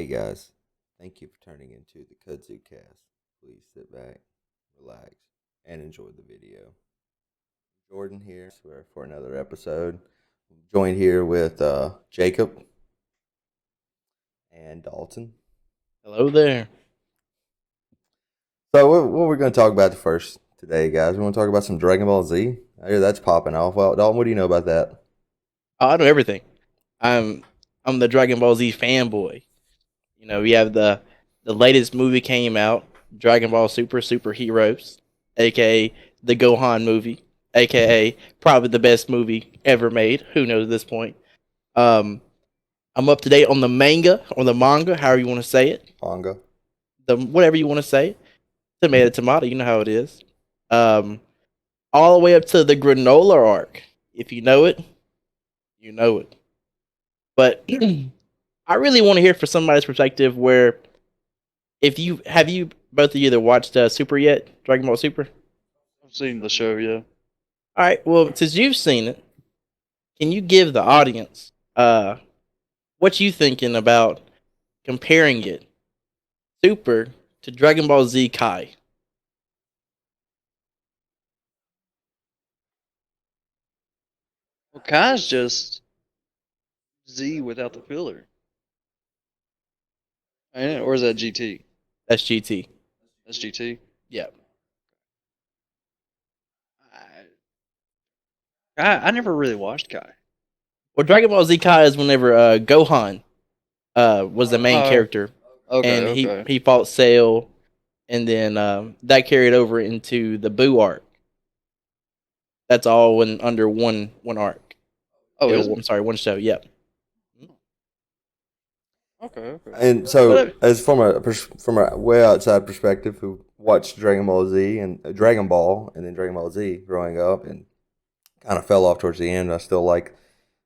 Hey guys, thank you for turning into the Kudzu cast. Please sit back, relax, and enjoy the video. Jordan here for another episode. Joined here with Jacob and Dalton. Hello there. So what we're going to talk about first today, guys? We want to talk about some Dragon Ball Z. I hear that's popping off. Well, Dalton, what do you know about that? Oh, I know everything. I'm I'm the Dragon Ball Z fanboy. We have the latest movie came out, Dragon Ball Super Heroes, aka the Gohan movie, aka probably the best movie ever made. Who knows at this point? Um, I'm up to date on the manga or the manga, however you want to say it. Manga. The whatever you want to say. Tomato, you know how it is. Um, all the way up to the granola arc. If you know it, you know it. But I really want to hear from somebody's perspective where if you have you both of you either watched Super yet, Dragon Ball Super? I've seen the show, yeah. All right, well, since you've seen it, can you give the audience what you thinking about comparing it Super to Dragon Ball Z Kai? Well, Kai's just Z without the filler. Ain't it? Or is that GT? That's GT. That's GT. Yeah. I never really watched Kai. Well, Dragon Ball Z Kai is whenever Gohan was the main Oh, character, okay, and he okay. he fought Cell, and then that carried over into the Boo arc. That's all under one arc. Oh, Yeah, is I'm it? sorry, one show. Yep. Okay, okay. And so, But, as from a way outside perspective, who watched Dragon Ball Z and Dragon Ball and then Dragon Ball Z growing up, and kind of fell off towards the end. I still like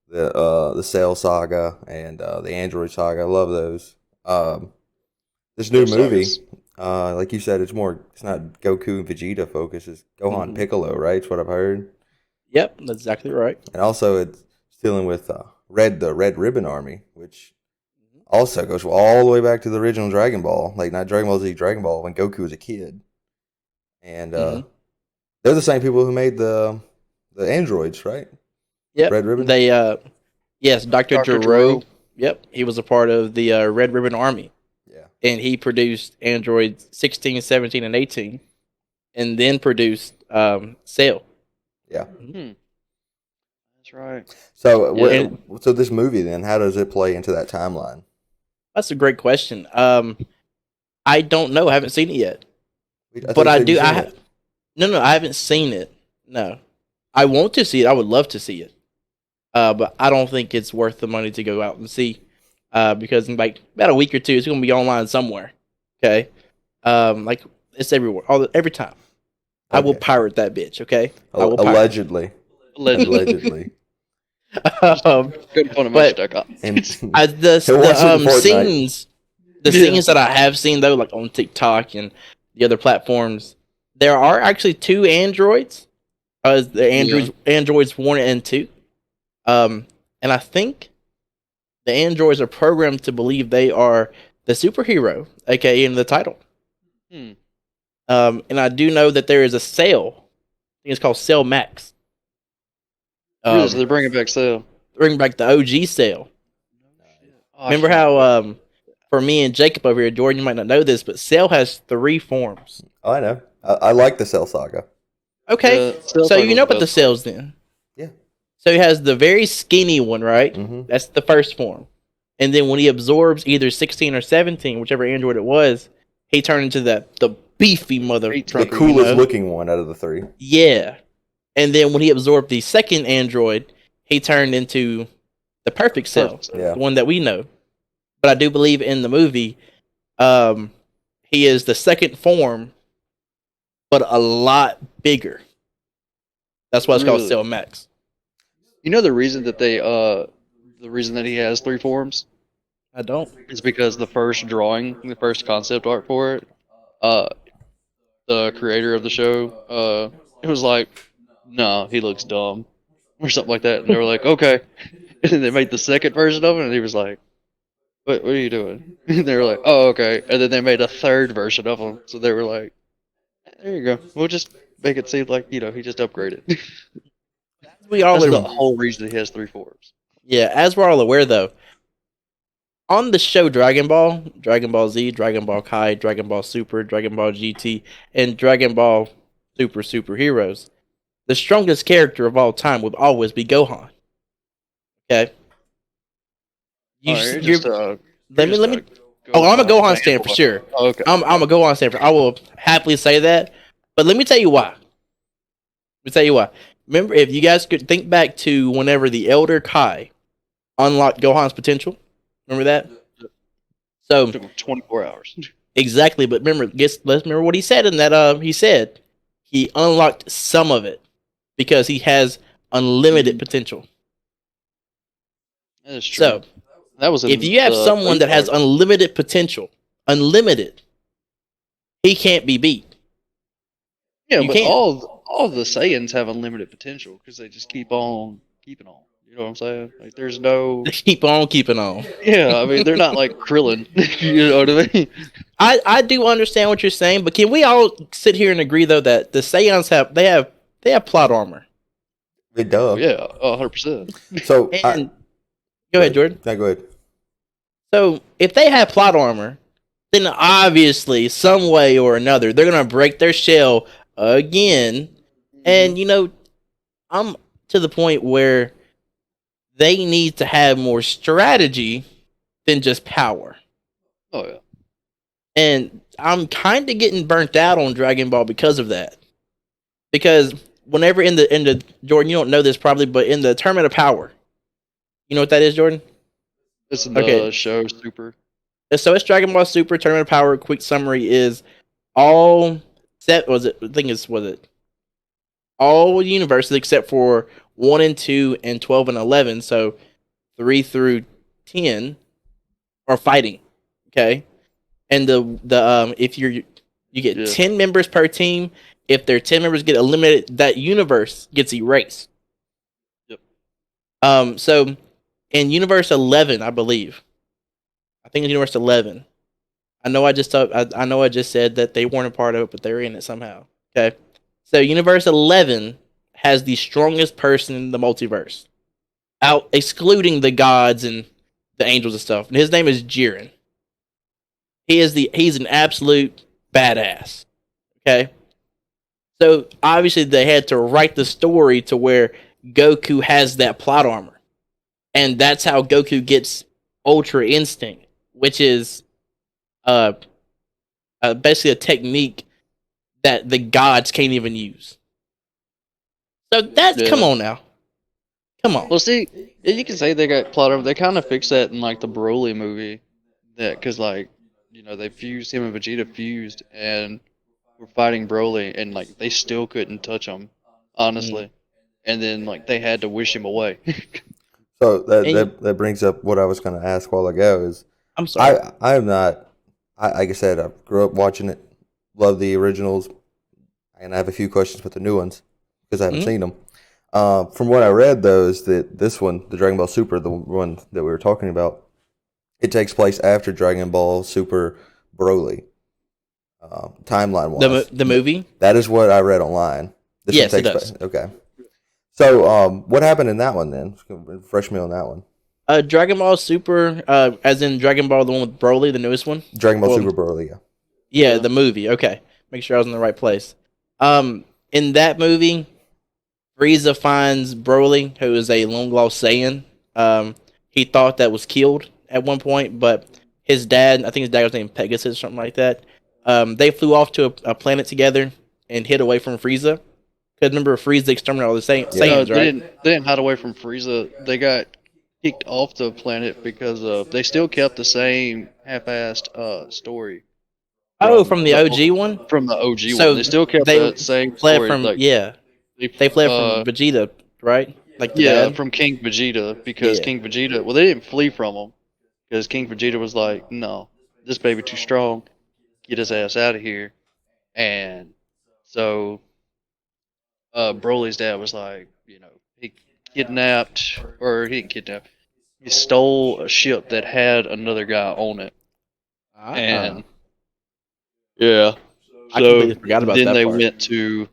the Cell saga and the Android saga. I love those. This new those movie, sagas. like you said, it's not Goku and Vegeta focus. It's Gohan and Mhm. Piccolo, right? It's what I've heard. Yep, that's exactly right. And also, it's dealing with the Red Ribbon Army, which also goes all the way back to the original Dragon Ball, like not Dragon Ball Z, Dragon Ball when Goku was a kid, and hmm they're the same people who made the androids, right? Yep. Red Ribbon. They yes, Doctor Dr. Gero. Gero. Yep, he was a part of the Red Ribbon Army, Yeah, and he produced androids 16, 17, and 18, and then produced Cell. yeah. Hmm. That's right. So Yeah, and so this movie then, how does it play into that timeline? that's a great question. I don't know. I haven't seen it yet, I thought but you I said you do. seen it. No, I haven't seen it. No, I want to see it. I would love to see it. But I don't think it's worth the money to go out and see. Because in like about a week or two, it's gonna be online somewhere. Okay. Like it's everywhere, every time. I will Okay, pirate that bitch. Okay, I will pirate. allegedly, Allegedly. allegedly, um, Good fun of but Match.com. and the he'll watch it in Fortnite. scenes, the Yeah. scenes that I have seen though, like on TikTok and the other platforms, there are actually two androids. The Yeah. androids 1 and 2. And I think the androids are programmed to believe they are the superhero, aka in the title. Hmm. And I do know that there is a sale. I think it's called Cell Max. Really, so Um, they're bringing back Cell. bring back the OG sale. Oh, I Remember can't how wait. for me and Jacob over here, Jordan, you might not know this, but Cell has 3 forms. Oh, I know. I like the Cell Saga. Okay, Yeah, Cell so Saga you was know the about the best part. cells then. Yeah. So he has the very skinny one, right? Mm-hmm. That's the first form. And then when he absorbs either 16 or 17, whichever android it was, he turned into the beefy mother 18. The trucker, coolest looking one out of the three. Yeah. And then when he absorbed the second android, he turned into the perfect cell, Perfect Cell. Yeah. the one that we know. But I do believe in the movie, um, he is the second form, but a lot bigger. That's why it's called Really? Cell Max. You know the reason that the reason that he has 3 forms I don't. is because the first drawing, the first concept art for it, uh, the creator of the show, it was like, no, he looks dumb, or something like that, and they were like, okay, and then they made the second version of it, and he was like, what are you doing? And they were like, oh, okay. And then they made a third version of him. So they were like, there you go. We'll just make it seem like, he just upgraded. We all That's the are, whole reason he has 3 forms. yeah, as we're all aware though, on the show Dragon Ball, Dragon Ball Z, Dragon Ball Kai, Dragon Ball Super, Dragon Ball GT, and Dragon Ball Super Heroes, the strongest character of all time would always be Gohan. Okay, All right, you're you're let just me. a Oh, I'm a Gohan Gohan stand for fanboy. sure. Oh, okay. I'm a Gohan stand for. I will happily say that, but let me tell you why. Let me tell you why. Remember, if you guys could think back to whenever the Elder Kai unlocked Gohan's potential, remember that? So Took him 24 hours. exactly, but let's remember what he said in that. He said he unlocked some of it because he has unlimited potential. That is true. So That was if in you have the someone that has arc. unlimited potential, unlimited, he can't be beat. Yeah, You but can't. all the Saiyans have unlimited potential because they just keep on keeping on. You know what I'm saying? Like there's no. Keep on keeping on. Yeah, I mean they're not like Krillin. You know what I mean? I do understand what you're saying, but can we all sit here and agree though that the Saiyans have plot armor? Duh. Yeah, 100%. So And go ahead, Jordan. No, go ahead. So if they have plot armor, then obviously some way or another they're gonna break their shell again. And I'm to the point where they need to have more strategy than just power. Oh yeah. And I'm kind of getting burnt out on Dragon Ball because of that. Because whenever in the Jordan, you don't know this probably, but in the Tournament of Power, you know what that is, Jordan? It's in Okay, the show Super. so it's Dragon Ball Super Tournament of Power. Quick summary is all set. Was it? I think it's was it all universes except for 1 and 2 and 12 and 11. So 3 through 10 are fighting. Okay, and the if you get Yeah. 10 members per team. If their 10 members get eliminated, that universe gets erased. Yep. So in Universe 11, I believe, I think it's Universe 11. I know I just said that they weren't a part of it, but they're in it somehow. Okay, so Universe 11 has the strongest person in the multiverse, out excluding the gods and the angels and stuff. And his name is Jiren. He's an absolute badass. Okay, so obviously they had to write the story to where Goku has that plot armor, and that's how Goku gets Ultra Instinct, which is uh, basically a technique that the gods can't even use. So that's come Yeah. on now, come on. Well, see, you can say they got plot armor. They kind of fixed that in like the Broly movie, that because like they fused him and Vegeta fused and were fighting Broly and like they still couldn't touch him, honestly. And then like they had to wish him away. So And that brings up what I was going to ask a while ago. Is I'm sorry. I am not. Like I said, I grew up watching it, love the originals, and I have a few questions with the new ones because I haven't Mhm. seen them. From what I read, though, is that this one, the Dragon Ball Super, the one that we were talking about, it takes place after Dragon Ball Super Broly, timeline wise. The movie, That is what I read online. This one yes, it takes does. place. Okay. So, what happened in that one then? Refresh me on that one. Dragon Ball Super, as in Dragon Ball, the one with Broly, the newest one. Dragon Ball Well, Super Broly, yeah. yeah, Yeah. the movie. Okay, make sure I was in the right place. In that movie, Frieza finds Broly, who is a long lost Saiyan. He thought that was killed at one point, but his dad, I think his dad was named Pegasus or something like that. They flew off to a planet together and hid away from Frieza. Because remember, Frieza exterminated all the Yeah. No, Saiyans, right? they didn't hide away from Frieza. They got kicked off the planet because they still kept the same half-assed story Oh, from the OG one. from the OG So one. They still kept they that same fled story. from Like they fled from Vegeta, right? Like the yeah, dad. from King Vegeta because Yeah. King Vegeta. Well, they didn't flee from him because King Vegeta was like, no, this baby too strong. Get his ass out of here. And so Broly's dad was like, he kidnapped, or he didn't kidnap. he stole a ship that had another guy on it, and yeah. I So completely forgot about then that they part. went to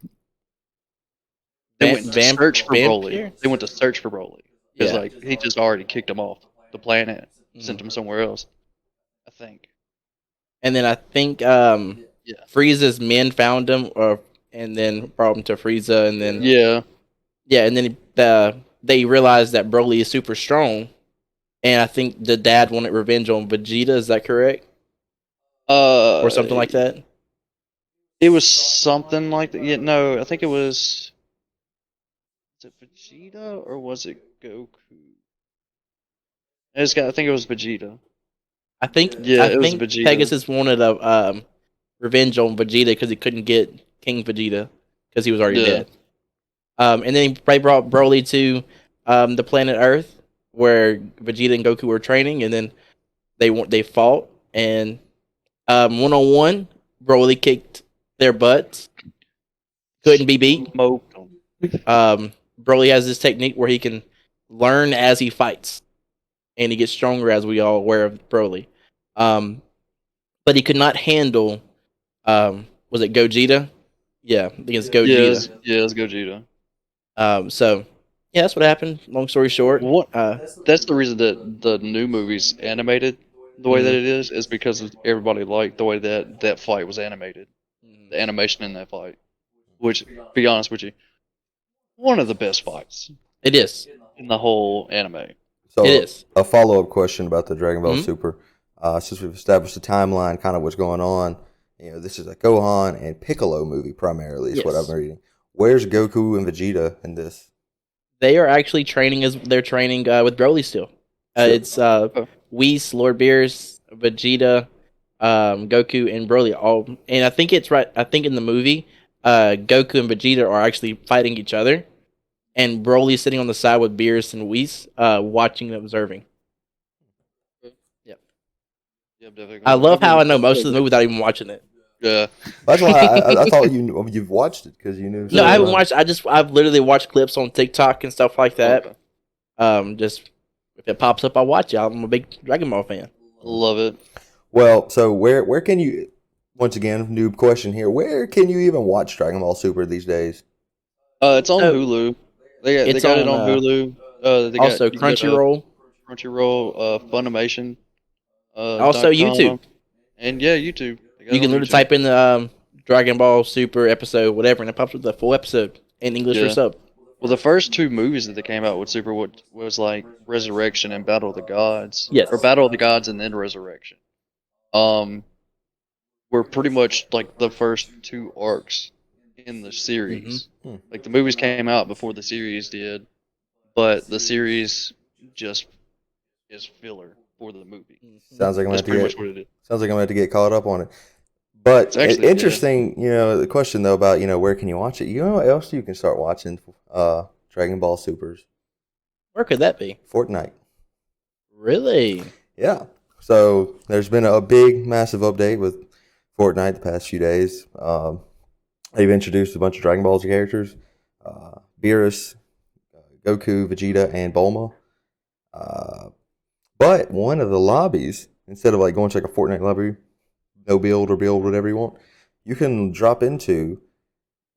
Vampire? They went to search for Broly because Yeah. like he just already kicked him off the planet, sent Mhm. him somewhere else. I think. And then I think Yeah. Frieza's men found him, and then brought him to Frieza, and then Yeah. and then they realized that Broly is super strong, and I think the dad wanted revenge on Vegeta. Is that correct, or something like that? It was something like that. Yeah, no, I think it was. Was it Vegeta or was it Goku? I think it was Vegeta. I think Yeah, I it was think Vegeta. Pegasus wanted a revenge on Vegeta because he couldn't get King Vegeta because he was already Yeah. dead. And then they brought Broly to the planet Earth where Vegeta and Goku were training, and then they fought, and 1-on-1, Broly kicked their butts, couldn't be beat. Smoked 'em. Broly has this technique where he can learn as he fights, and he gets stronger, as we all aware of Broly. But he could not handle. Was it Gogeta? Yeah, against Gogeta. Yeah, it's Gogeta. So yeah, that's what happened. Long story short, What? That's the reason that the new movie's animated the way that it is because of everybody liked the way that that fight was animated, the animation in that fight. Which, to be honest with you, one of the best fights it is. in the whole anime. So It is. a follow up question about the Dragon Ball Mhm. Super. Since we've established the timeline, kind of what's going on. This is a Gohan and Piccolo movie primarily. Is what Yes. I'm reading. Where's Goku and Vegeta in this? They are actually training with Broly still. It's Whis, Lord Beerus, Vegeta, Goku, and Broly all. And I think it's right. I think in the movie, Goku and Vegeta are actually fighting each other, and Broly sitting on the side with Beerus and Whis, watching and observing. Yep. Yeah, I'm definitely I gonna- love how I I'm know gonna- most of the movie without even watching it. Yeah. That's why I thought you've watched it because you knew. No, I haven't something about watched. I've literally watched clips on TikTok and stuff like that. Okay. Just if it pops up, I watch it. I'm a big Dragon Ball fan. Love it. Well, so where can you? Once again, noob question here. Where can you even watch Dragon Ball Super these days? It's on So, Hulu. They it's got it on, on Hulu. Also, you can go to Crunchyroll, Crunchyroll, Funimation, also .com, YouTube. and yeah, YouTube. They got You it can on literally YouTube. type in the Dragon Ball Super episode, whatever, and it pops up the full episode in English or Yeah. sub. Well, the first two movies that they came out with Super was like Resurrection and Battle of the Gods. Yes. Or Battle of the Gods and then Resurrection. Were pretty much like the first two arcs in the series. Mhm. Like the movies came out before the series did, but the series just is filler for the movie. Sounds like I'm That's gonna pretty have much to what it is. Sounds like I'm gonna have to get caught up on it. But It's actually- interesting, the question though about where can you watch it? You know what else you can start watching? Dragon Ball Supers, Where could that be? Fortnite. Really? Yeah. So there's been a big, massive update with Fortnite the past few days. They've introduced a bunch of Dragon Ball Z characters: Beerus, Goku, Vegeta, and Bulma. But one of the lobbies, instead of like going to like a Fortnite lobby, no build or build whatever you want, you can drop into.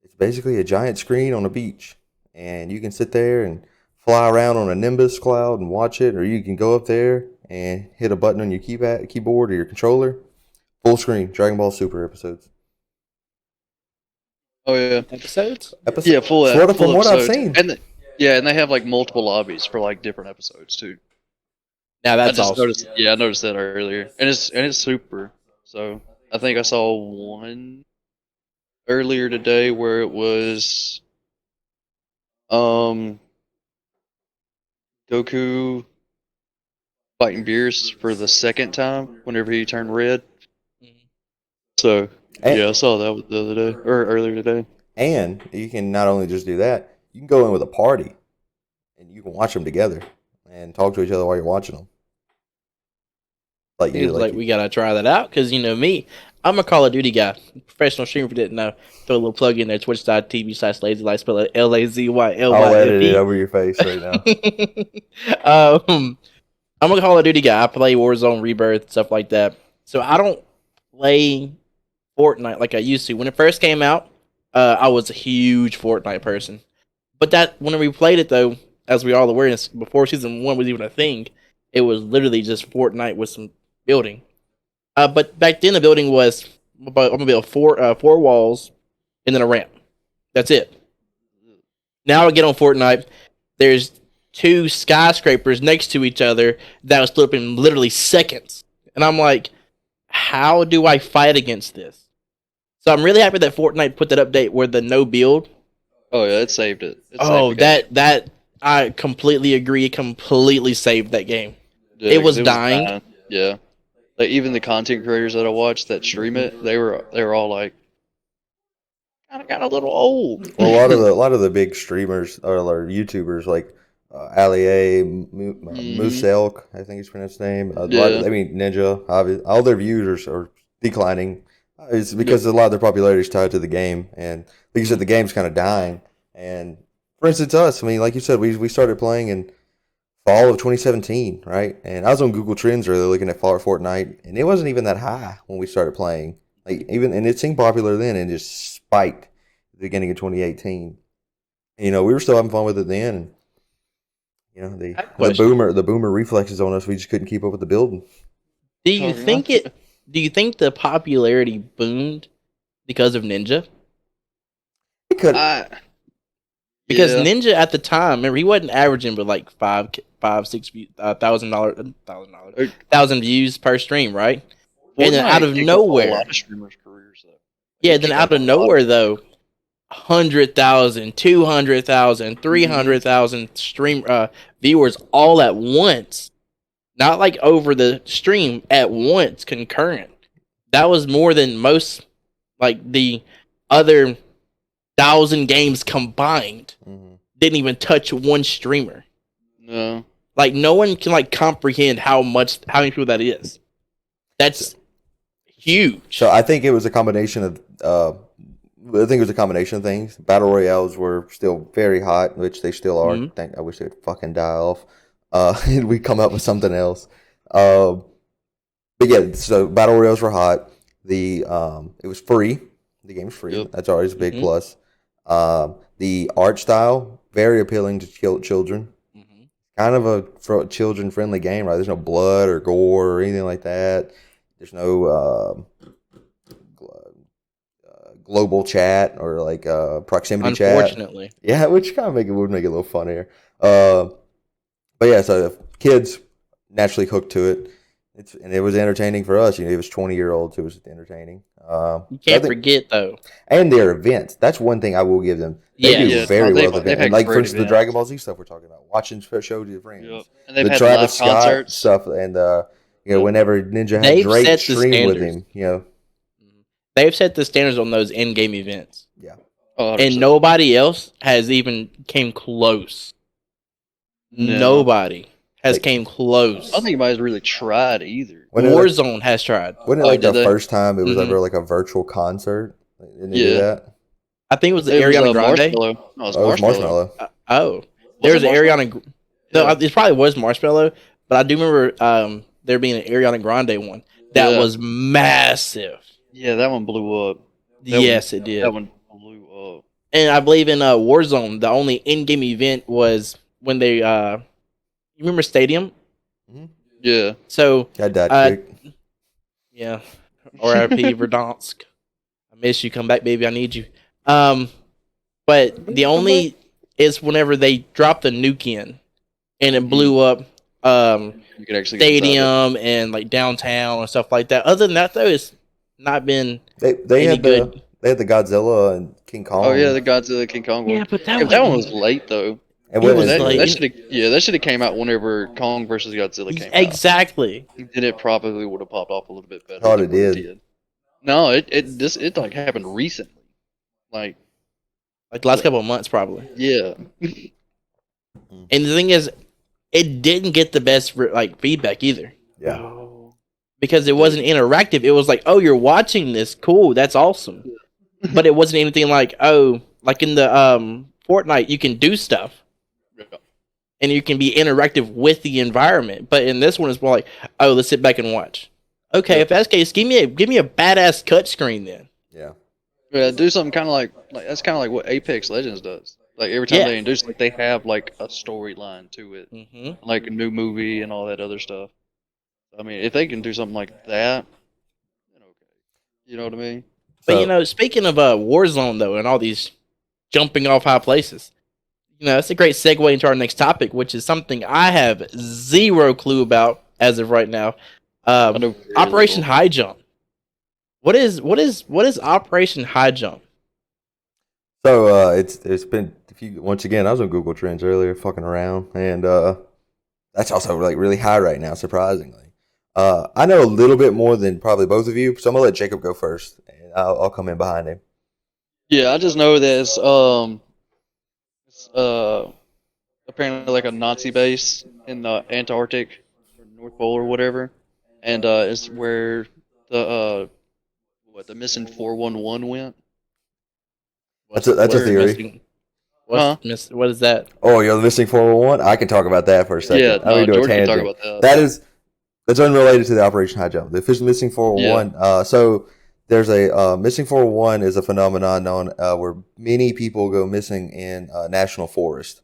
It's basically a giant screen on a beach, and you can sit there and fly around on a Nimbus cloud and watch it, or you can go up there and hit a button on your keyboard or your controller. Full screen Dragon Ball Super episodes. Oh yeah. Episodes? Yeah, full. Sort of full from what I've episodes. seen. And and they have like multiple lobbies for like different episodes too. Now that's I just awesome. noticed. Yeah, I noticed that earlier, and it's super. So I think I saw one earlier today where it was Goku fighting Beerus for the second time whenever he turned red. So And- yeah, I saw that the other day or earlier today. And you can not only just do that, you can go in with a party, and you can watch them together and talk to each other while you're watching them. Like Seems like we gotta try that out because me, I'm a Call of Duty guy, professional streamer. If you didn't know, throw a little plug in there: twitch.tv/lazylife, spell it I'll edit it LAZYLYFE. over your face right now. I'm a Call of Duty guy. I play Warzone, Rebirth, stuff like that. So I don't play Fortnite like I used to. When it first came out, I was a huge Fortnite person. But that when we played it though, as we all aware, before season 1 was even a thing, it was literally just Fortnite with some building. But back then the building was I'm gonna build four walls and then a ramp. That's it. Now I get on Fortnite. There's two skyscrapers next to each other that was split up in literally seconds, and I'm like, how do I fight against this? So I'm really happy that Fortnite put that update where the no build. Oh yeah, it saved it. Oh, that I completely agree. It completely saved that game. Yeah, It was 'cause dying. bad. Yeah, like even the content creators that I watched that stream it, they were all like, kind of got a little old. Well, a lot of the big streamers or YouTubers like Ali A, Moose Elk, I think he's pronounced his name. Yeah. I mean Ninja, obviously, all their views are declining. It's because a lot of their popularity is tied to the game, and like you said, the game's kind of dying. And for instance, us, I mean, like you said, we started playing in fall of 2017, right? And I was on Google Trends earlier looking at Fortnite, and it wasn't even that high when we started playing. Like even and it seemed popular then, and just spiked at the beginning of 2018. You know, we were still having fun with it then, and you know the boomer reflexes on us. We just couldn't keep up with the building. Do you think it? Do you think the popularity boomed because of Ninja? It could. Because Yeah. Ninja at the time, remember, he wasn't averaging but like thousand views per stream, right? And then out of Fortnite kicked off nowhere, a lot of streamers' careers though. yeah, It then kicked out off a of lot. nowhere though, 100,000, 200,000, 300,000 stream viewers all at once, not like over the stream at once, concurrent. That was more than most, like the other 1,000 games combined. Didn't even touch one streamer. No. Like no one can like comprehend how many people that is. That's huge. So I think it was a combination of. I think it was a combination of things. Battle royales were still very hot, which they still are. I wish they'd fucking die off. And we come up with something else. But yeah, so battle royales were hot. It was free. The game's free. Yep. That's always a big plus. The art style very appealing to children. Kind of a children friendly game, right? There's no blood or gore or anything like that. There's no global chat or like proximity chat. Unfortunately. Yeah, which kind of would make it a little funnier. But yeah, so kids naturally hooked to it. And it was entertaining for us. You know, it was 20-year-olds. It was entertaining. You can't forget though. And their events. That's one thing I will give them. They do very well with events. And like for instance, the Dragon Ball Z stuff we're talking about, watching shows to your friends. Yep. And they've The had Travis live Scott concerts. stuff, and you know, whenever Ninja had They've Drake set the stream with standards. him, you know, They've set the standards on those in-game events. yeah. Oh, And 100%. nobody else has even came close. No. Nobody has came close. I don't think anybody's really tried either. Warzone has tried. Wasn't it like did the they? first time it was ever like a virtual concert? Didn't they do Yeah. that? I think it was the It was, Ariana Grande. Marshmallow. No, it was Oh, it was Marshmallow. Marshmallow. There was it an Marshmallow? Ariana. No, it probably was Marshmallow, but I do remember there being an Ariana Grande one that Yeah. was massive. Yeah, that one blew up. Yes, it did. That one blew up. And I believe in Warzone, the only in-game event was when they. You remember Stadium? Yeah. So Got that quick. yeah, R.I.P. Verdansk. I miss you. Come back, baby. I need you. But the only is whenever they dropped the nuke in, and it blew up. You could actually get inside Stadium and like downtown and stuff like that. Other than that, though, it's not been They any had good. they had the Godzilla and King Kong. Oh yeah, the Godzilla King Kong one. Yeah, but Yeah, that one was late though. And it what- was That, late. that should have came out whenever Kong versus Godzilla came out. Exactly. Then it probably would have popped off a little bit better. Thought than it what did. No, it like happened recently. Like Like the last couple of months, probably. yeah. And the thing is, it didn't get the best like feedback either. Yeah. Because it wasn't interactive. It was like, oh, you're watching this. Cool. That's awesome. But it wasn't anything like, oh, like in the Fortnite, you can do stuff. and you can be interactive with the environment. But in this one, it's more like, oh, let's sit back and watch. Okay, if that's the case, give me a badass cut screen then. Yeah. Yeah, do something kind of like that's kind of like what Apex Legends does. Like every time Yeah. they introduce, like they have like a storyline to it, Mm-hmm. like a new movie and all that other stuff. I mean, if they can do something like that, then okay. You know what I mean? But So, speaking of Warzone though, and all these jumping off high places, that's a great segue into our next topic, which is something I have zero clue about as of right now. I know very Operation little. HighJump. What is Operation HighJump? so it's been once again. I was on Google Trends earlier, fucking around, and that's also like really high right now, surprisingly. I know a little bit more than probably both of you, so I'm gonna let Jacob go first, and I'll come in behind him. Yeah, I just know that it's apparently like a Nazi base in the Antarctic or North Pole or whatever, and it's where the the missing 411 went. That's a theory. Huh? What is that? Oh, you're missing 411? I can talk about that for a second. Yeah, I'm gonna no, do a George can talk tangent. about that. That's unrelated to the Operation High Jump. The official missing 411. So there's a missing 411 is a phenomenon known where many people go missing in national forest,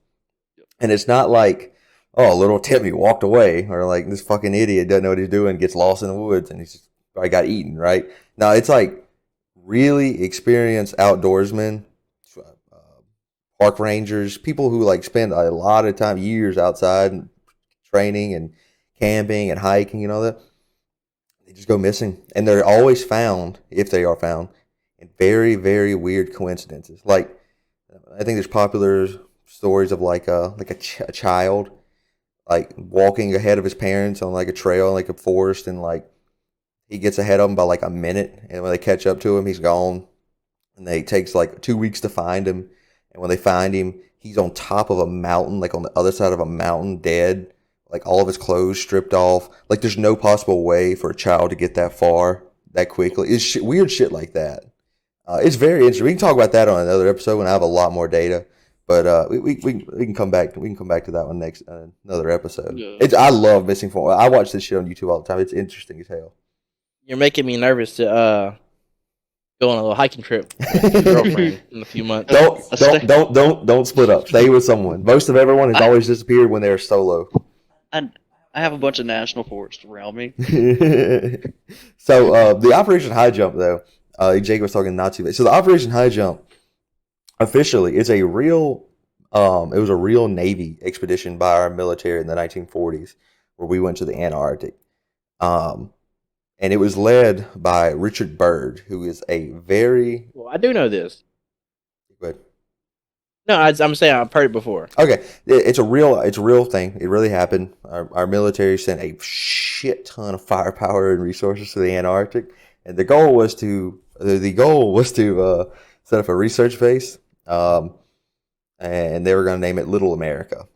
and it's not like a little Timmy walked away or like this fucking idiot doesn't know what he's doing, gets lost in the woods, and he's just probably got eaten. Right? No, it's like really experienced outdoorsmen, park rangers, people who like spend a lot of time, years outside training and camping and hiking and all that. They just go missing, and they're always found, if they are found, in very, very weird coincidences. Like I think there's popular stories of like a child like walking ahead of his parents on like a trail, like a forest, and like he gets ahead of them by like a minute, and when they catch up to him, he's gone, and it takes like 2 weeks to find him, and when they find him, he's on top of a mountain, like on the other side of a mountain, dead, like all of his clothes stripped off. Like there's no possible way for a child to get that far that quickly. It's weird shit like that. It's very interesting. We can talk about that on another episode when I have a lot more data. But we can come back. We can come back to that one next another episode. Yeah. I love missing 411. I watch this shit on YouTube all the time. It's interesting as hell. You're making me nervous to go on a little hiking trip with your girlfriend in a few months. Don't split up. Stay with someone. Most of everyone has always disappeared when they're solo. I have a bunch of national forests around me. So the Operation High Jump, though, Jake was talking Nazi. So the Operation High Jump, officially, is a real. It was a real Navy expedition by our military in the 1940s, where we went to the Antarctic. And it was led by Richard Byrd, who is a very. Well, I do know this. Go ahead. No, I'm saying I've heard it before. Okay, it's a real thing. It really happened. Our military sent a shit ton of firepower and resources to the Antarctic, and the goal was to set up a research base, and they were going to name it Little America,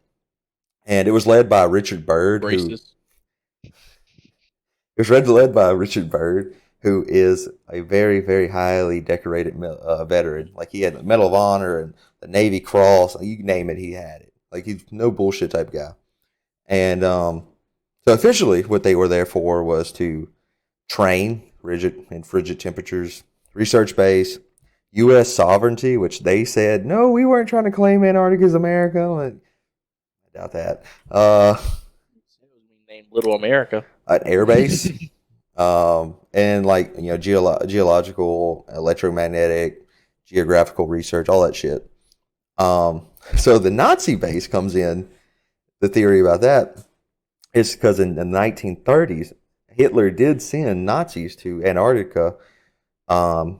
and it was led by Richard Byrd. Racist. It was led by Richard Byrd, who is a very, very highly decorated veteran. Like he had the Medal of Honor and the Navy Cross. You name it, he had it. Like he's no bullshit type guy. And so officially, what they were there for was to train in frigid temperatures, research base, U.S. sovereignty, which they said no, we weren't trying to claim Antarctica as America. Like, I doubt that. Named Little America. An air base, and like geological, electromagnetic, geographical research, all that shit. So the Nazi base comes in. The theory about that is because in the 1930s, Hitler did send Nazis to Antarctica for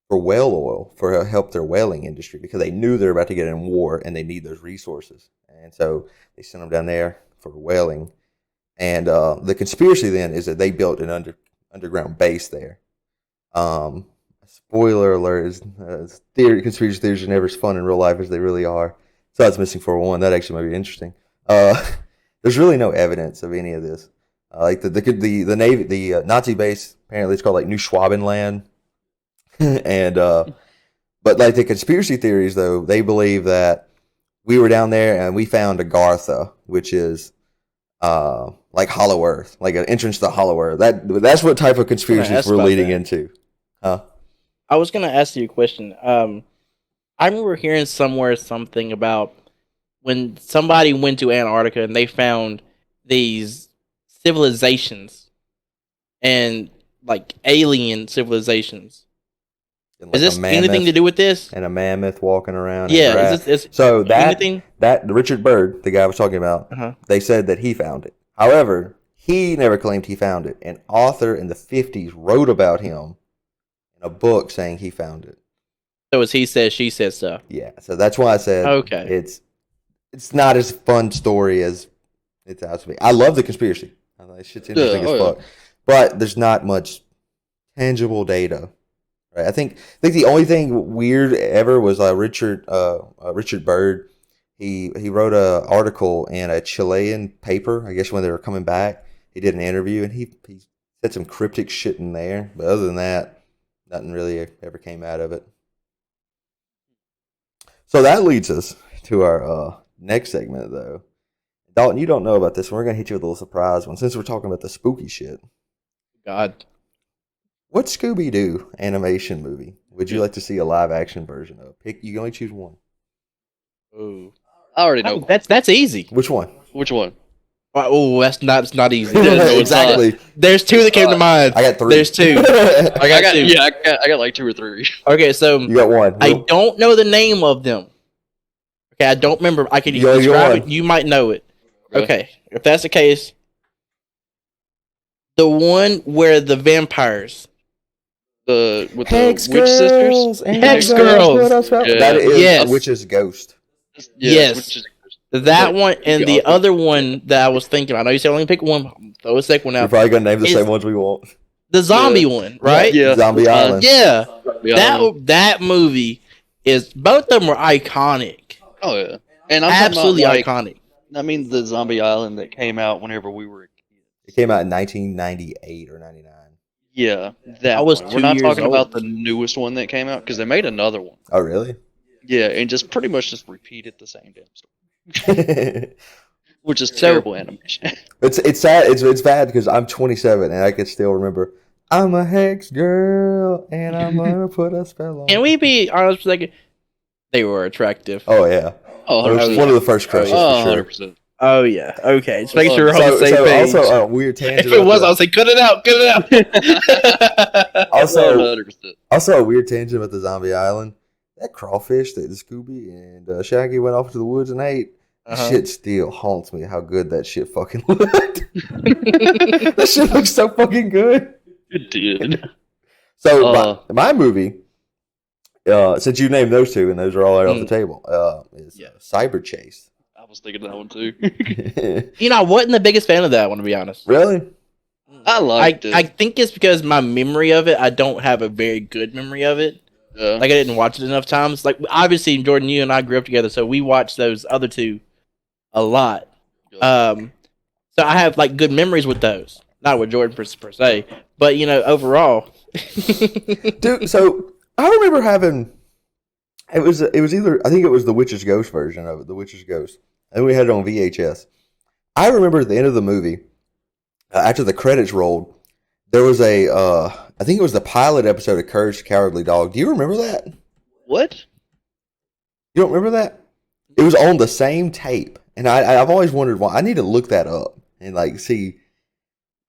whale oil for help their whaling industry because they knew they were about to get in war and they need those resources, and so they sent them down there for whaling. And the conspiracy then is that they built an underground base there. Spoiler alert: conspiracy theories are never as fun in real life as they really are. So that's missing 411. That actually might be interesting. There's really no evidence of any of this. Like the Navy, the Nazi base apparently it's called like New Schwabenland, and but like the conspiracy theories though, they believe that we were down there and we found Agartha, which is like Hollow Earth, like an entrance to Hollow Earth. That's what type of conspiracies we're leading into. I was gonna ask you a question. I remember hearing somewhere something about when somebody went to Antarctica and they found these civilizations and like alien civilizations. And like Is this anything to do with this? And a mammoth walking around. Yeah. Is this so anything? that Richard Byrd, the guy I was talking about, they said that he found it. However, he never claimed he found it. An author in the 50s wrote about him in a book saying he found it. So it's he said, she said stuff. Yeah, so that's why I said it's not as fun story as it has to be. I love the conspiracy. I know this shit's interesting as fuck. But there's not much tangible data. Right? I think the only thing weird ever was Richard Byrd. He wrote an article in a Chilean paper, I guess when they were coming back. He did an interview and he said some cryptic shit in there. But other than that, nothing really ever came out of it. So that leads us to our next segment, though. Dalton, you don't know about this one. We're going to hit you with a little surprise one since we're talking about the spooky shit. God. What Scooby Doo animation movie would you like to see a live action version of? You can only choose one. Ooh. I already know. That's easy. Which one? Which one? Oh, that's not easy. Exactly. There's two that came to mind. I got 3. There's 2. I got 2. Yeah, I got like 2 or 3. Okay, so you got 1. I don't know the name of them. Okay, I don't remember. I can describe it. You might know it. Okay, if that's the case, the one where the vampires, with Hex the witch Girls, sisters, Hex Girls. That is a witch's ghost. Yes. That one and the other one that I was thinking. I know you said only pick one. Throw a second one out. You're probably gonna name the same ones we want. The zombie one, right? Yeah. Zombie Island. Yeah. That movie is, both of them were iconic. Oh yeah, and I'm absolutely iconic. I mean, the Zombie Island that came out whenever we were kids. It came out in 1998 or 99. Yeah, that I was one. 2 We're not years talking old. about the newest one that came out because they made another one. Oh, really? Yeah, and just pretty much just repeated the same damn story. Which is terrible animation. It's sad. It's bad because I'm 27 and I can still remember. I'm a hex girl and I'm gonna put a spell on. Can we be honest for a second? They were attractive. Oh yeah. Oh, it was one of the first crushes for sure. 100%. Oh yeah. Okay. Just make sure we're on the same page. Also, a weird tangent. If it was, I'll say cut it out. Cut it out. also, 100%. Also, a weird tangent about the Zombie Island. That crawfish that the Scooby and Shaggy went off to the woods and ate. Shit still haunts me how good that shit fucking looked. That shit looks so fucking good. It did. So my movie, since you named those two and those are all right off the table, is Cyber Chase. I was thinking that one too. You know, I wasn't the biggest fan of that one, to be honest. Really? I liked it. I think it's because my memory of it, I don't have a very good memory of it. Yeah. Like, I didn't watch it enough times. Like, obviously, Jordan, you and I grew up together, so we watched those other two a lot. So I have, like, good memories with those. Not with Jordan per se, but, you know, overall. Dude, so I remember having... It was either... I think it was the Witch's Ghost version of it, the Witch's Ghost. And we had it on VHS. I remember at the end of the movie, after the credits rolled, there was a... I think it was the pilot episode of Courage the Cowardly Dog. Do you remember that? What? You don't remember that? It was on the same tape. And I've always wondered why. I need to look that up and like see.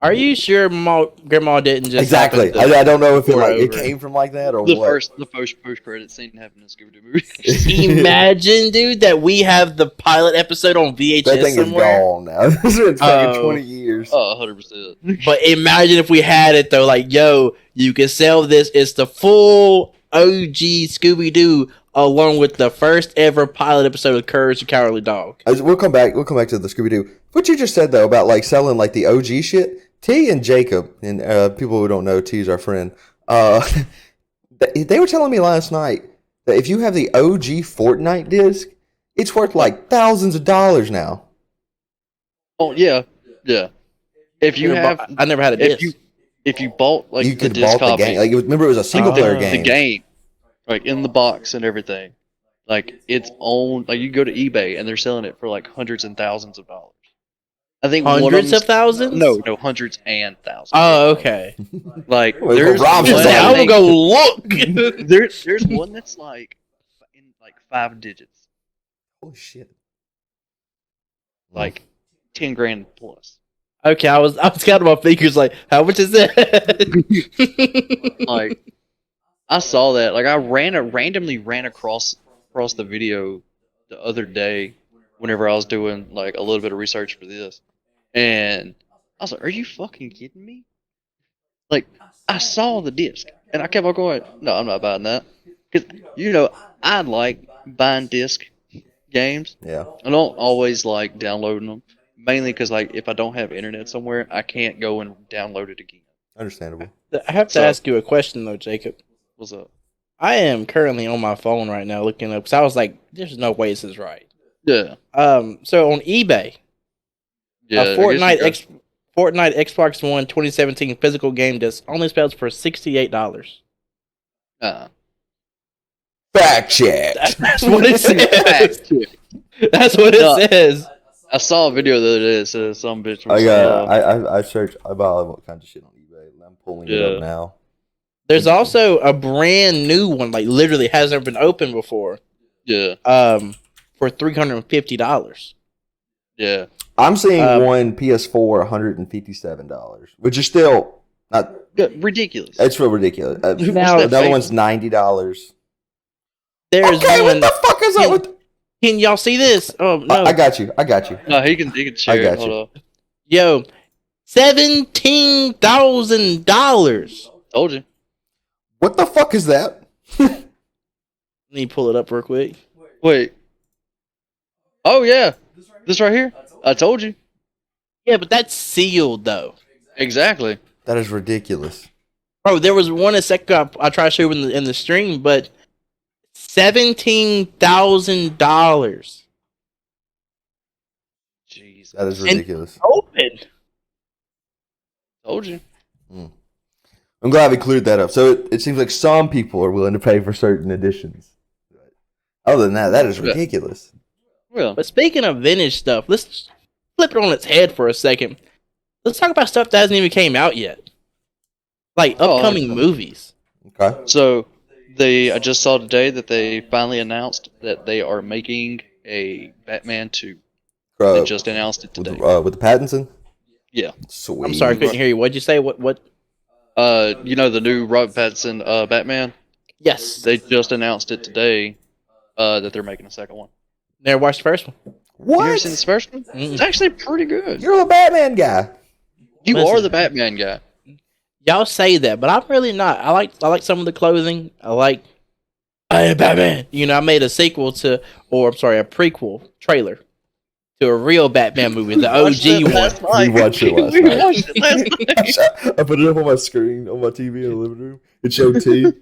Are you sure Grandma didn't just exactly? I don't know if it came from like that or the what. The post credit scene happened in Scooby Doo movie. Imagine, dude, that we have the pilot episode on VHS. That thing somewhere. is gone now. It's been fucking 20 years. Oh, 100%. But imagine if we had it though. Like, yo, you can sell this. It's the full OG Scooby Doo, along with the first ever pilot episode of Courage the Cowardly Dog. We'll come back to the Scooby Doo. What you just said though about like selling like the OG shit. T and Jacob, and people who don't know, T's our friend. They were telling me last night that if you have the OG Fortnite disc, it's worth like thousands of dollars now. Oh yeah. If you have, I never had a disc. If you bought like you the disc copy, game. Like remember, it was a single player game. The game, like in the box and everything. like its own. Like you go to eBay and they're selling it for like hundreds and thousands of dollars. I think one Hundreds of of thousands? no, hundreds and thousands. Oh, okay. Like Well, there's Rob's one, just I I will think- go look. there's one that's like in like 5 digits, Holy shit! like 10 grand plus. Okay, I was counting my fingers like, how much is that? Like I saw that. Like I randomly ran across the video the other day whenever I was doing like a little bit of research for this, and I was like, "Are you fucking kidding me?" Like I saw the disc, and I kept on going, "No, I'm not buying that," because I like buying disc games. Yeah. I don't always like downloading them, mainly because like if I don't have internet somewhere, I can't go and download it again. Understandable. I have to So- ask you a question though, Jacob. What's up? I am currently on my phone right now looking up because I was like, "There's no way this is right." Yeah, So on eBay, yeah. a Fortnite Xbox One 2017 physical game disc only sells for $68. Fact check. That's what it says. That's what No. it says. I saw a video the other day that said some bitch was I searched. I buy all kinds of shit on eBay. I'm pulling it Yeah. up now. There's also a brand new one, like literally hasn't been opened before. yeah, For $350. yeah. I'm seeing Um, one PS4 $157, which is still not. Yeah, ridiculous. It's real ridiculous. Now- Another one's $90. There's Okay, one. what the fuck is up with? Can y'all see this? Oh no, I got you. No, he can share got it. Hold you. on. yo, $17,000. Told you. What the fuck is that? Let me pull it up real quick. Wait. Oh yeah, this right here. I told you. Yeah, but that's sealed though. Exactly. That is ridiculous. Bro, there was one a second I tried to show you in the stream, but $17,000 Jeez. That is ridiculous. open. Told you. I'm glad we cleared that up. So it seems like some people are willing to pay for certain editions. Other than that, that is ridiculous. Well, But speaking of vintage stuff, let's flip it on its head for a second. Let's talk about stuff that hasn't even came out yet, like Oh, upcoming movies. Okay. so I just saw today that they finally announced that they are making a Batman 2. They just announced it today. With the Pattinson? Yeah. Sweet. I'm sorry, I couldn't hear you. What'd you say? What? The new Robert Pattinson Batman. Yes. They just announced it today. That they're making a second one. Never watched the first one. You ever What? seen this first one? It's actually pretty good. You're a Batman guy. You Listen. are the Batman guy. Y'all say that, but I'm really not. I like some of the clothing. I am Batman. I made a sequel to, or I'm sorry, a prequel trailer to a real Batman movie, the OG one. We watched it last We night. watched it last night. I put it up on my screen, on my TV in the living room. It showed T.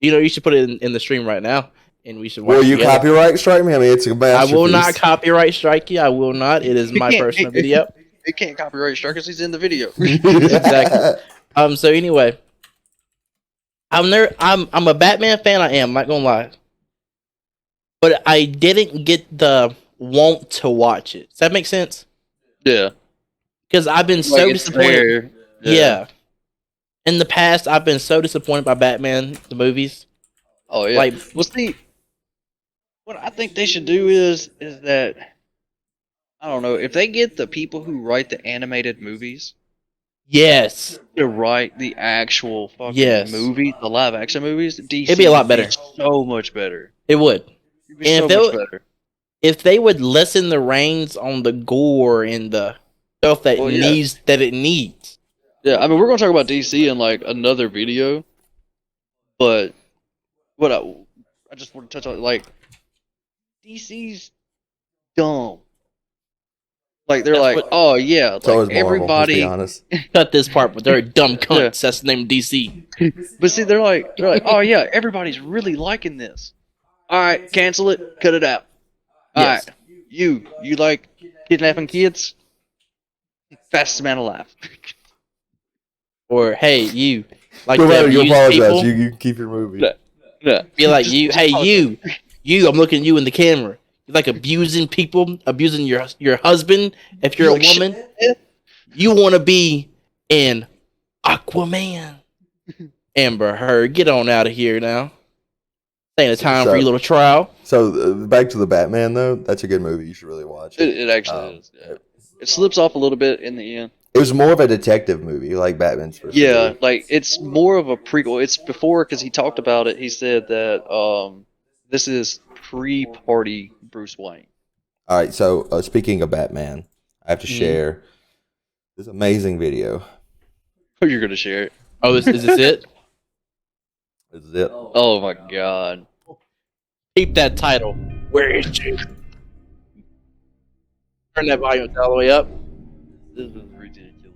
You should put it in the stream right now, and we should watch Will it you together. copyright strike me? I mean, it's a I masterpiece. will not copyright strike you. I will not. It is You my can't- personal video. It can't copyright strike because he's in the video. Exactly. So anyway, I'm a Batman fan. I am. I'm not gonna lie, but I didn't get the want to watch it. Does that make sense? Yeah. Because I've been so Like, it's disappointed. there. Yeah. In the past, I've been so disappointed by Batman the movies. Oh yeah. Like, Well, see, what I think they should do is that I don't know if they get the people who write the animated movies yes, to write the actual fucking Yes. movie, the live action movies. DC It'd be a lot would better. So much better. it would. It'd be And so if they much would- better. If they would lessen the reins on the gore and the stuff that Well, yeah. it needs. Yeah, I mean we're gonna talk about DC in like another video, but what I just want to touch on like DC's dumb. Like they're That's like, what- oh yeah, It's always like Marvel, let's be everybody. honest. Cut this part, but they're dumb cunts. That's the name of DC. But see, they're like, oh yeah, everybody's really liking this. All right, cancel it, cut it out. All Yes. right, you like kidnapping kids? Fastest man alive. Or hey, you like No to matter, you abuse apologize. people. You can keep your movie. Yeah. Yeah. Be like Just- you. just Hey, apologize. you I'm looking at you in the camera. You like abusing people, abusing your husband. If you're a woman, you want to be an Aquaman. Amber Heard, get on out of here now. Ain't a time for your little trial. So back to the Batman though. That's a good movie. You should really watch it. It actually is. Yeah. It slips off a little bit in the end. It was more of a detective movie, like Batman's. Yeah, like it's more of a prequel. It's before because he talked about it. He said that this is pre-party Bruce Wayne. All right. So speaking of Batman, I have to share this amazing video. Oh, you're gonna share it? Oh, is this it? This is it. Oh my god! Keep that title. Where is she? Turn that volume all the way up. This is ridiculous.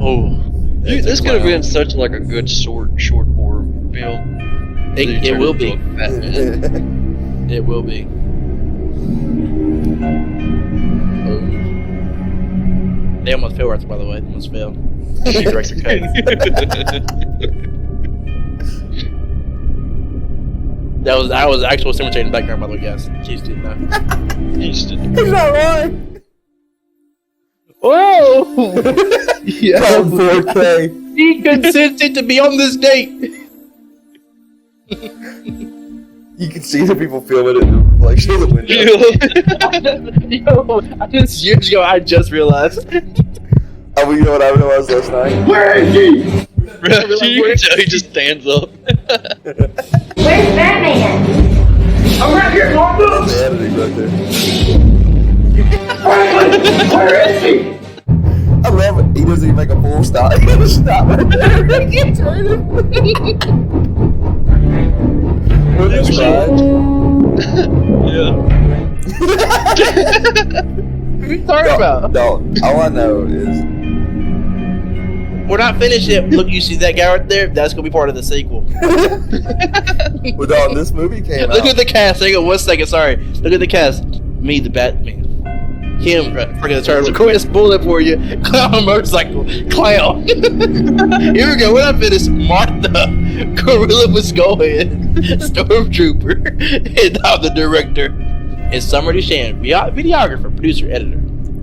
Oh, Dude, this could have been such like a good short horror film. it will be. Batman. It will be. They almost fell right, by the way. They almost fell. Director cut. That was actual cemetery in the background, by the way, guys. Jeez, didn't know. He's He's not lying. Whoa! Yeah. 4K. He consented to be on this date. You can see the people filming it in the reflection of the window. Yo, just years ago, I just realized. Oh, well, you know what I realized last night? Where is he? You can tell he just stands up. Where's Batman? I'm right here, locked up. The editing right there. Where is he? I love it. He doesn't even make a full stop. He just stop right there. He keeps turning. That's right. Yeah. What are you talking about? No, all I know is We're not finished yet. Look, you see that guy right there? That's gonna be part of the sequel. well, dog, this movie came Look out. at the cast. Hang on 1 second. Sorry. Look at the cast. Me, the Batman. Him, freaking the Turtles. Of course, spoil it for you. Clown on motorcycle. Clown. Here we go. When I finish, Martha, Gorilla with Skullhead, Stormtrooper, and I'm the director. And Summer Duchan, videographer, producer, editor.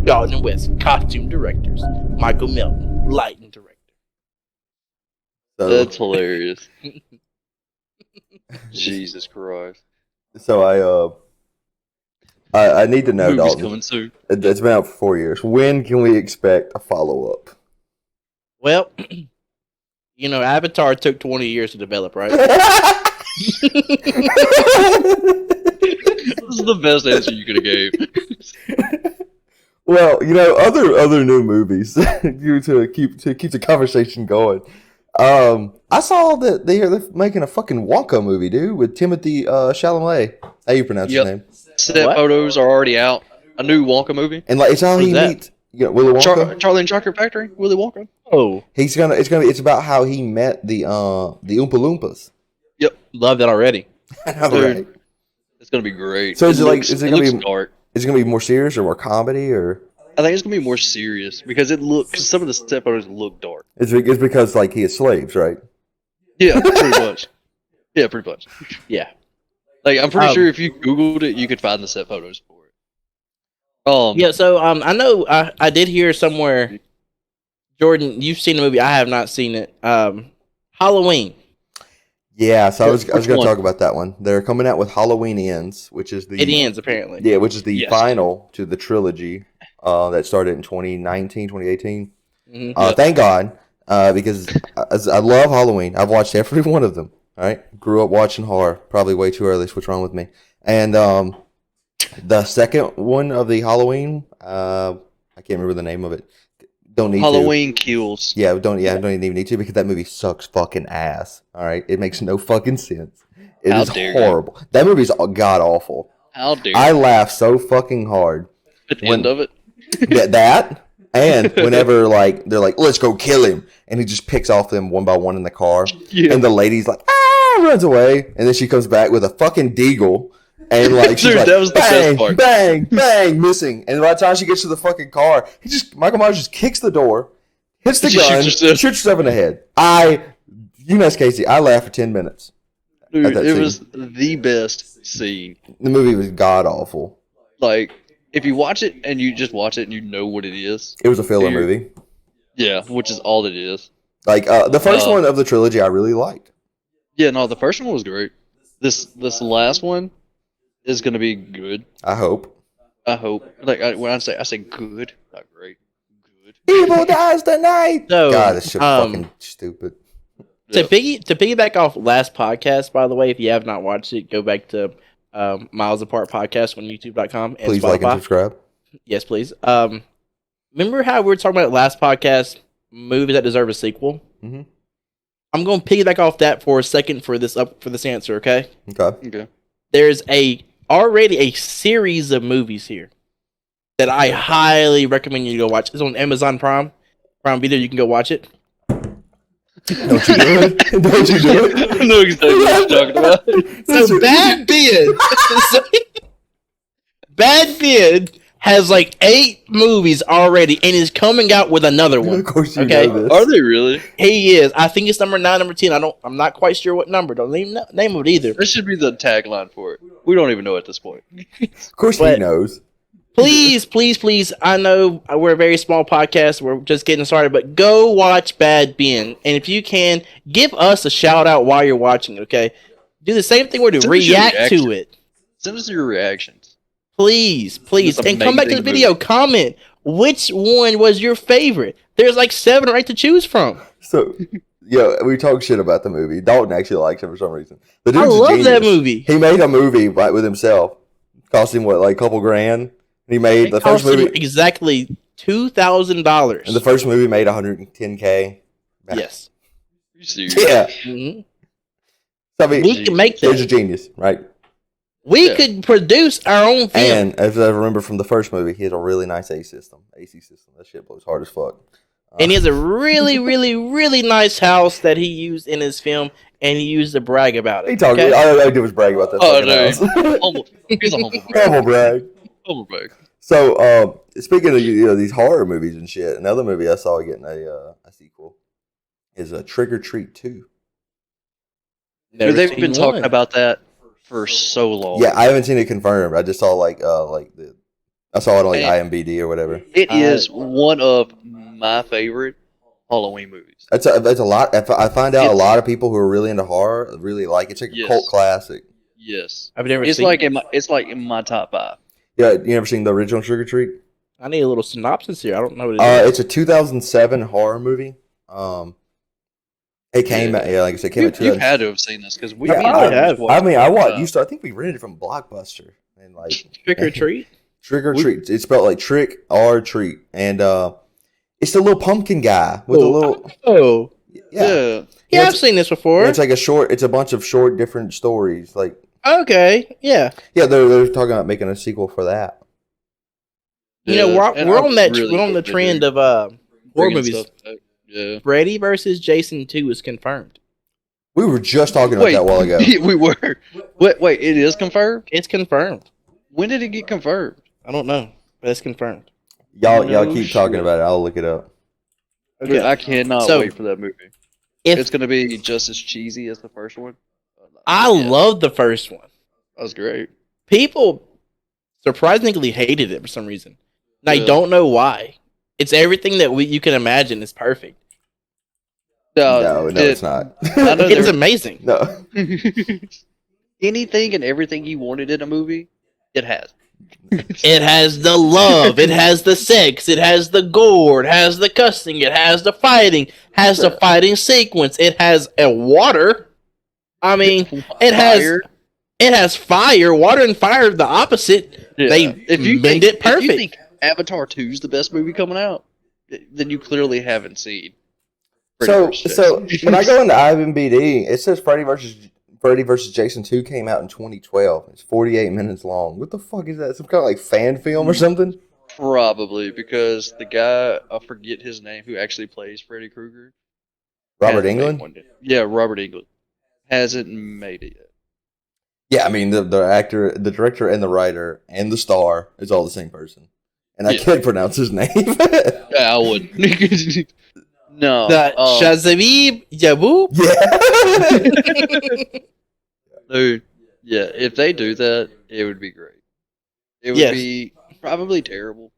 Dalton and West, costume directors. Michael Melton, lighting director. So, That's hilarious. Jesus Christ. so I need to know, Movie's Dalton. coming soon. It's been out for 4 years. When can we expect a follow-up? Well, you know, Avatar took 20 years to develop, right? This is the best answer you could have gave. Well, you know, other new movies to keep the conversation going. I saw that they're making a fucking Wonka movie, dude, with Timothy Chalamet. How you pronounce his name? Set What? photos are already out. A new Wonka movie. And like it's how Who's he that? meets Willy Wonka. Charlie and Chocolate Factory. Willy Wonka. Oh, It's about how he met the Oompa Loompas. love that already. Dude. Right. It's gonna be great. So is it like- is it gonna looks be- dark? Is it gonna be more serious or more comedy or? I think it's gonna be more serious because because some of the set photos look dark. It's because like he has slaves, right? Yeah, pretty much. Yeah, pretty much. Yeah. Like I'm pretty sure if you Googled it, you could find the set photos for it. Yeah, so I know I did hear somewhere, Jordan, you've seen the movie. I have not seen it. Halloween. Yeah, so I was Which going to one? talk about that one. They're coming out with Halloween Ends, which is It ends, apparently. Yeah, which is the Yes. final to the trilogy that started in 2019, 2018. Mhm. Thank God, because I love Halloween. I've watched every one of them. All right, grew up watching horror. Probably way too early. So what's wrong with me? And the second one of the Halloween, I can't remember the name of it. Don't need to. Halloween Kills. Yeah, don't even need to because that movie sucks fucking ass. All right, it makes no fucking sense. It How is dare you. horrible. That movie's god awful. How dare I you. laughed so fucking hard At the when- end of it. that and whenever like they're like, let's go kill him, and he just picks off them one by one in the car, Yeah. and the lady's like, runs away, and then she comes back with a fucking deagle. And like she's Dude, like, that was the best bang, part. bang, bang, missing. And by the time she gets to the fucking car, Michael Myers just kicks the door, hits the You shoot gun, yourself. shoots yourself in the head. You know, Casey, I laughed for 10 minutes. Dude, that it scene. was the best scene. The movie was god awful. Like, if you watch it and you just watch it and you know what it is. It was a filler Dude. movie. Yeah, which is all it is. Like the first one of the trilogy, I really liked. Yeah, no, the first one was great. This last one is gonna be good. I hope. I hope. Like when I say good, not great. Good. Evil dies tonight. So, God, this shit fucking stupid. To piggyback off last podcast, by the way, if you have not watched it, go back to Miles Apart Podcast on YouTube.com and Please Spotify. like and subscribe. Yes, please. Remember how we were talking about last podcast movies that deserve a sequel? Mm-hmm. I'm going to piggyback off that for a second for this answer. Okay. Okay. Okay. There's already a series of movies here that I highly recommend you to go watch. It's on Amazon Prime Video. You can go watch it. Don't you do it. Don't you do it. I know exactly what you're talking about. So Bad Beard. Bad Beard has like 8 movies already and is coming out with another one. Of course you Okay. know this. Are they really? He is. I think it's number 9, number 10. I'm not quite sure what number. Don't even name of it either. That should be the tagline for it. We don't even know at this point. Of course he But- knows. Please, please, please. I know we're a very small podcast. We're just getting started, but go watch Bad Ben. And if you can, give us a shout out while you're watching it, okay? Do the same thing we're doing. Send us your React to reaction. it. Send us your reactions. Please, please. It's And come back to the amazing video. movie. Comment which one was your favorite. There's like 7 or 8 to choose from. So, we talk shit about the movie. Dalton actually likes it for some reason. The I dude's a love genius. that movie. He made a movie right with himself. Cost him like a couple grand. And he made It the first cost him movie. exactly $2,000. And the first movie made 110K. Yes. You serious? Yeah. Mhm. So, I mean, We can make he's a that. genius, right? We Yeah. could produce our own film. And as I remember from the first movie, he had a really nice AC system. That shit blows hard as fuck. And he has a really, really, really nice house that he used in his film, and he used to brag about it. He talked. okay? All I did was brag about that. Oh, fucking dude. house. Humble. He's a humble brag. Humble brag. Humble brag. So, speaking of these horror movies and shit, another movie I saw getting a sequel is Trick or Treat 2. Never Dude, they've seen been talking one. about that for so long. Yeah, I haven't seen it confirmed. I just saw I saw it on like Man. IMDb or whatever. It is one of my favorite Halloween movies. It's a lot. I find out a lot of people who are really into horror really like it. It's like a Yes. cult classic. Yes. I've never It's seen like it. it's like in my top 5. Yeah, you ever seen the original Trick or Treat? I need a little synopsis here. I don't know what it is. It's a 2007 horror movie. It came out. Yeah, like I said, it came out. You've had to have seen this because we. Yeah, me and I Adam have. watched I mean, it I all the watched. time. I think we rented it from Blockbuster and like Trick or treat? Trick or Treat. It's spelled like Trick or Treat, and it's the little pumpkin guy with a little. Oh. Yeah, Yeah. Yeah, I've it's- seen this before. It's like a short. It's a bunch of short, different stories. Like, Okay, yeah. yeah, they're talking about making a sequel for that. You know, And we're I on that really we're on the hope they trend do of horror bringing movies. stuff back. Yeah. Freddy versus Jason 2 is confirmed. We were just talking about Wait, that a while ago. we were. Wait, it is confirmed? It's confirmed. When did it get confirmed? I don't know, but it's confirmed. Y'all No keep talking shit. about it. I'll look it up. Dude, I cannot So, wait for that movie. If It's gonna be just as cheesy as the first one. I Yeah, love the first one. that was great. People surprisingly hated it for some reason. And I Yeah. don't know why. It's everything that you can imagine is perfect. No, it's not. I know It's there- amazing. No. Anything and everything you wanted in a movie, it has. It has the love, it has the sex, it has the gore, it has the cussing, it has the fighting, has the fighting sequence, it has a water. I mean, it has fire, water and fire the opposite. Yeah. They if you mend think, it perfect. If you think Avatar 2 is the best movie coming out, then you clearly haven't seen. So when I go into IMDb, it says Freddy versus Jason 2 came out in 2012. It's 48 minutes long. What the fuck is that? Some kind of like fan film or something? Probably because the guy, I forget his name, who actually plays Freddy Krueger. Robert hasn't made Englund? one yet. Yeah, Robert Englund. Hasn't made it yet. Yeah, I mean the actor, the director, and the writer and the star is all the same person, and I Yeah. can't pronounce his name. Yeah, I wouldn't. No. The Shazabib Yaboop. Yeah. Dude, yeah, if they do that, it would be great. It would Yes. be probably terrible,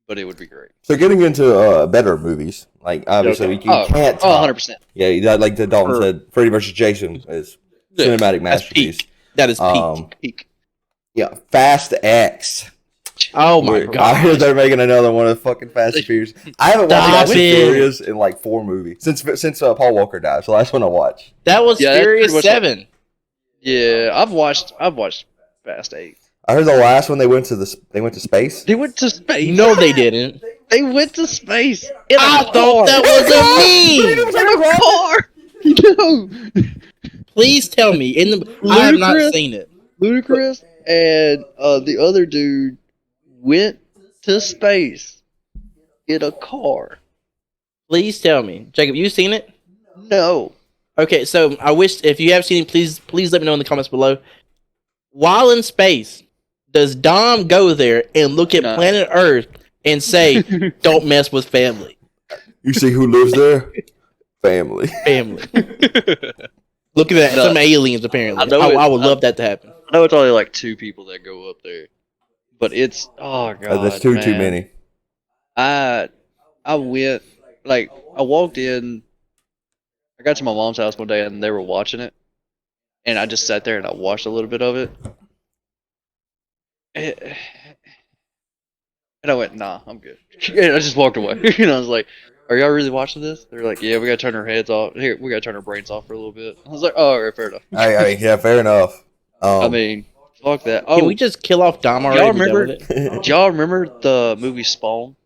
but it would be great. So getting into better movies, like obviously Okay. you can't top. 100%. Yeah, like the Dalton For- said, Freddy vs. Jason is Yeah, cinematic That's masterpiece. peak. That is peak. Peak. Yeah, Fast X. Oh my I god. heard they're making another one of fucking Fast and Furious. I haven't watched Stop Fast and it. Furious in like 4 movies since Paul Walker died. It's the last one I watched. That was Yeah, that's Furious pretty much 7. Yeah, I've watched Fast 8. I heard the last one they went to space. They went to space. No, they didn't. They went to space. In I a thought car. that was a meme. In a car. No. Please tell me. I have not Ludicrous? seen it. Ludacris and the other dude went to space in a car. Please tell me. Jacob, you seen it? No. Okay, so I wish if you have seen it, please let me know in the comments below. While in space, does Dom go there and look at No. planet Earth and say, "Don't mess with family"? You see who lives there? Family. Family. Look at that. No. Some aliens apparently. I know I it- would love that to happen. I know it's only like 2 people that go up there, but it's god. That's too man. many. I went like I walked in. I got to my mom's house one day and they were watching it, and I just sat there and I watched a little bit of it. And I went, nah, I'm good. And I just walked away. And I was like, are y'all really watching this? They're like, yeah, we gotta turn our heads off. Here, we gotta turn our brains off for a little bit. I was like, oh, all right, fair enough. I mean, yeah, fair enough. I mean, fuck that. Can Oh, we just kill off Dom already? y'all and be done remember- with it? do y'all remember the movie Spawn?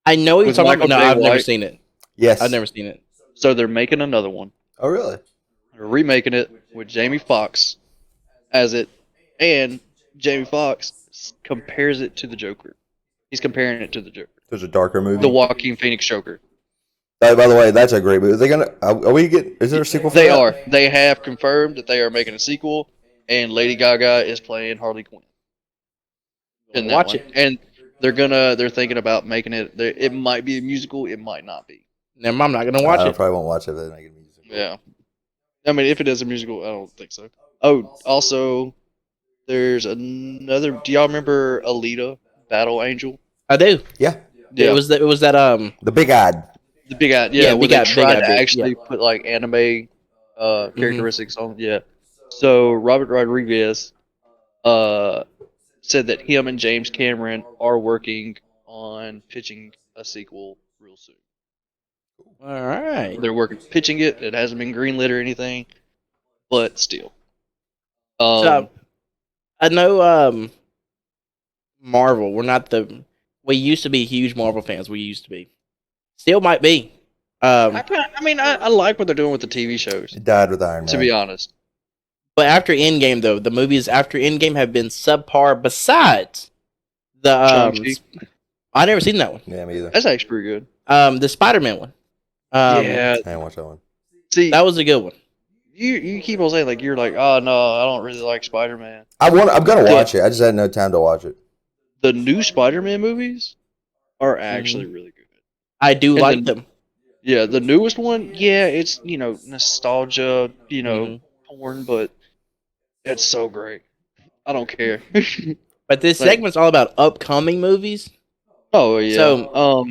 I know what you're With talking about. Michael No, J. I've never White? seen it. yes, I've never seen it. So they're making another one. Oh, really? They're remaking it with Jamie Foxx as it, and Jamie Foxx compares it to the Joker. He's comparing it to the Joker, There's a darker movie. the Joaquin Phoenix Joker. By the way, that's a great movie. Are they gonna? Are we get? Is there a sequel? For They that? are. They have confirmed that they are making a sequel, and Lady Gaga is playing Harley Quinn. In that Watch one. it. And they're thinking about making it. It might be a musical. It might not be. Never mind, I'm not gonna watch I it. probably won't watch it. If they make it music. Yeah. I mean, if it is a musical, I don't think so. Oh, also, there's another. Do y'all remember Alita, Battle Angel? I do. Yeah, It was that. the big eyed. The big eye. Yeah, Yeah, where big they eye, tried big to eye, actually put like anime characteristics on. Yeah. So Robert Rodriguez said that him and James Cameron are working on pitching a sequel real soon. All right. They're working pitching it. It hasn't been greenlit or anything, but still. So I know Marvel. We used to be huge Marvel fans. We used to be. Still might be. I like what they're doing with the TV shows. It died with Iron Man. To be honest, But after Endgame, though, the movies after Endgame have been subpar. Besides the Shang-Chi. I never seen that one. Yeah, me either. That's actually pretty good. The Spider-Man one. Yeah. I didn't watch that one. See, That was a good one. you keep on saying like you're like, oh no, I don't really like Spider-Man. I'm gonna watch it. I just had no time to watch it. The new Spider-Man movies are actually really good. I do And like then- them. Yeah, the newest one, yeah, it's nostalgia, Mhm. porn, but it's so great. I don't care. But this like- segment's all about upcoming movies. Oh yeah. So,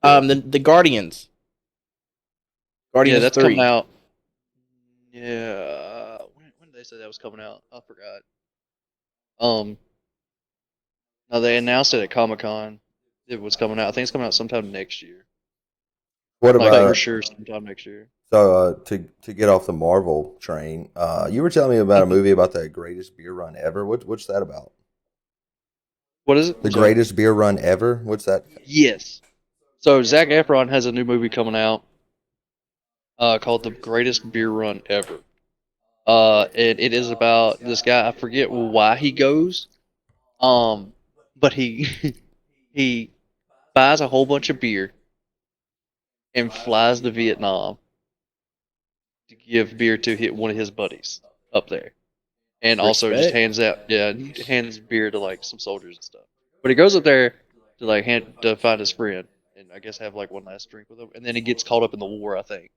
the Guardians. Yeah, Guardians that's 3. coming out. Yeah. When did they say that was coming out? I forgot. No, they announced it at Comic-Con. It was coming out. I think it's coming out sometime next year. What Like about for sure sometime next year. so to get off the Marvel train? You were telling me about a movie about the greatest beer run ever. What's that about? What is it? The greatest beer run ever. What's that? Yes. So Zac Efron has a new movie coming out called The Greatest Beer Run Ever. And it is about this guy. I forget why he goes. But he he buys a whole bunch of beer and flies to Vietnam to give beer to one of his buddies up there. And also just Respect. hands beer to like some soldiers and stuff. But he goes up there to to find his friend, and I guess have like one last drink with him, and then he gets caught up in the war. I think.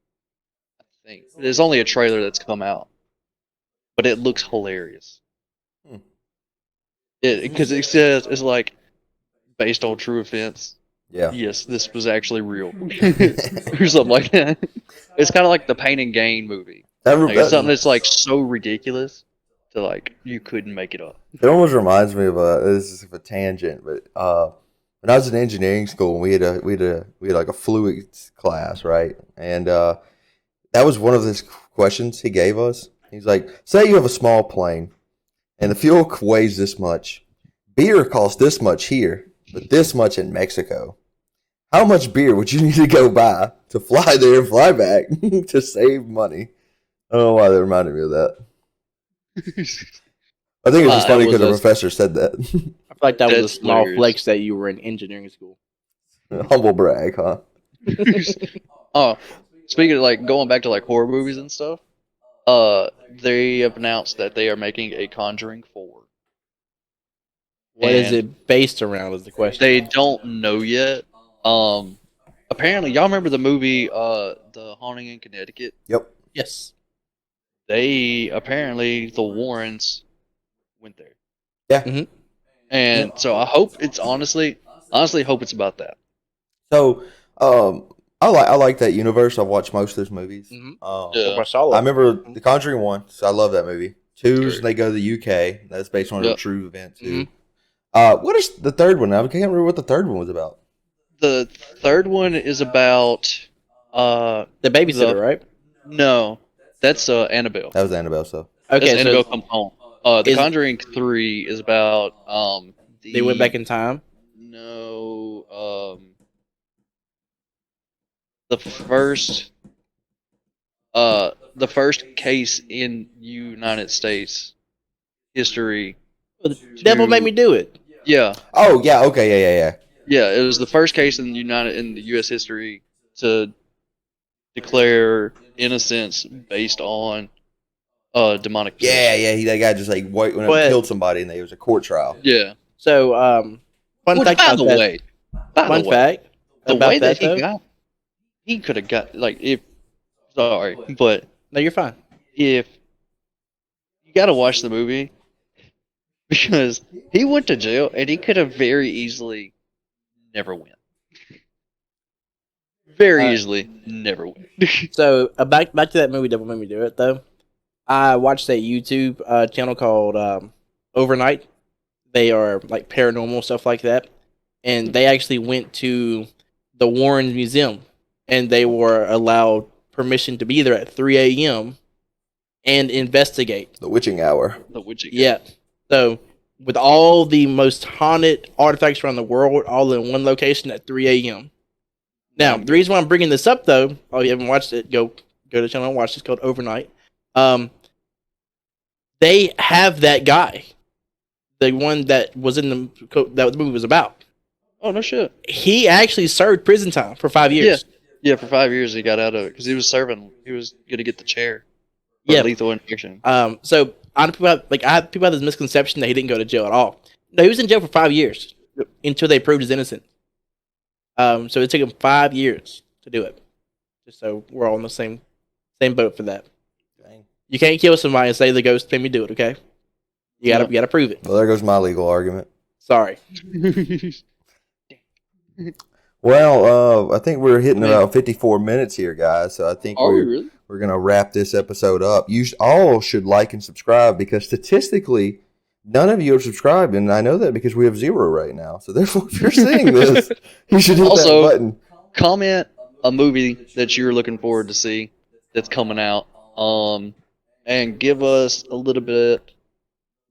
There's only a trailer that's come out, but it looks hilarious. Because it says it's like based on true events. Yeah. Yes, this was actually real, or something like that. It's kind of like the Pain and Gain movie. Like, it's something that's like so ridiculous to like you couldn't make it up. It almost reminds me of this is a tangent, but when I was in engineering school, we had like a fluids class, right? And that was one of his questions he gave us. He's like, say you have a small plane, and the fuel weighs this much. Beer costs this much here, but this much in Mexico. How much beer would you need to go buy to fly there and fly back to save money? I don't know why that reminded me of that. I think it's just funny because the professor said that. I feel like that was a small flex that you were in engineering school. Humble brag, huh? Oh, speaking of like going back to like horror movies and stuff, they have announced that they are making a Conjuring 4. What is it based around is the question. They don't know yet. Apparently, y'all remember the movie The Haunting in Connecticut? Yep. Yes. The Warrens went there. Yeah. Mm-hmm. And so I hope it's honestly hope it's about that. So, I like that universe. I've watched most of those movies. Mm-hmm. I remember The Conjuring 1, so I love that movie. 2's they go to the UK. That's based on a true event too. Mm-hmm. What is the third one? I can't remember what the third one was about. The third one is about the babysitter, right? No, that's Annabelle. That was Annabelle. So okay, that's Annabelle Come Home. The Conjuring 3 is about they went back in time. No, the first case in United States history. The devil made me do it. Yeah. Oh yeah. Okay. Yeah. Yeah, it was the first case in the U.S. history to declare innocence based on demonic possession. Yeah. That guy just like went up and killed somebody, and it was a court trial. Yeah. So, fun fact by the way, the way that he got, he could have got but no, you're fine. If you got to watch the movie because he went to jail and he could have very easily never went. Very easily never went. So back to that movie, Devil Made Me Do It. Though I watched a YouTube channel called Overnight. They are like paranormal stuff like that, and they actually went to the Warren Museum, and they were allowed permission to be there at 3 a.m. and investigate. The witching hour. Yeah. So with all the most haunted artifacts around the world, all in one location at 3 a.m. Now, the reason why I'm bringing this up, though, if you haven't watched it, go to the channel and watch it. It's called Overnight. They have that guy, the one that was in that the movie was about. Oh, no shit. He actually served prison time for 5 years. Yeah, for 5 years he got out of it because he was going to get the chair. For lethal injection. So I had people have this misconception that he didn't go to jail at all. No, he was in jail for 5 years until they proved his innocence. So it took him 5 years to do it. Just so we're all in the same boat for that. Dang. You can't kill somebody and say the ghost made me do it. Okay, you gotta prove it. Well, there goes my legal argument. Sorry. Well, I think we're hitting about 54 minutes here, guys. So I think we're going to wrap this episode up. You all should like and subscribe because statistically, none of you have subscribed, and I know that because we have 0 right now. So therefore, if you're seeing this, you should hit that button. Comment a movie that you're looking forward to see that's coming out, and give us a little bit.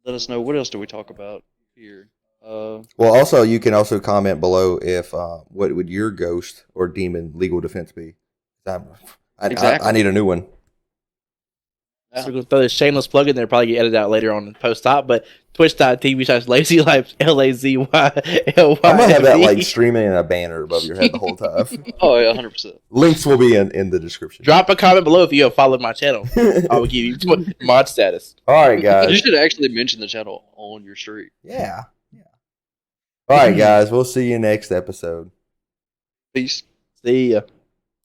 Let us know what else do we talk about here. Well, also you can also comment below if what would your ghost or demon legal defense be? I need a new one. So we're going to throw this shameless plug in there, probably get edited out later on in post-op, but twitch.tv/lazylife, LAZYLY. I'm going to have that like streaming in a banner above your head the whole time. Oh, yeah, 100%. Links will be in the description. Drop a comment below if you have followed my channel. I will give you mod status. All right, guys. You should actually mention the channel on your stream. Yeah. All right, guys. We'll see you next episode. Peace. See ya.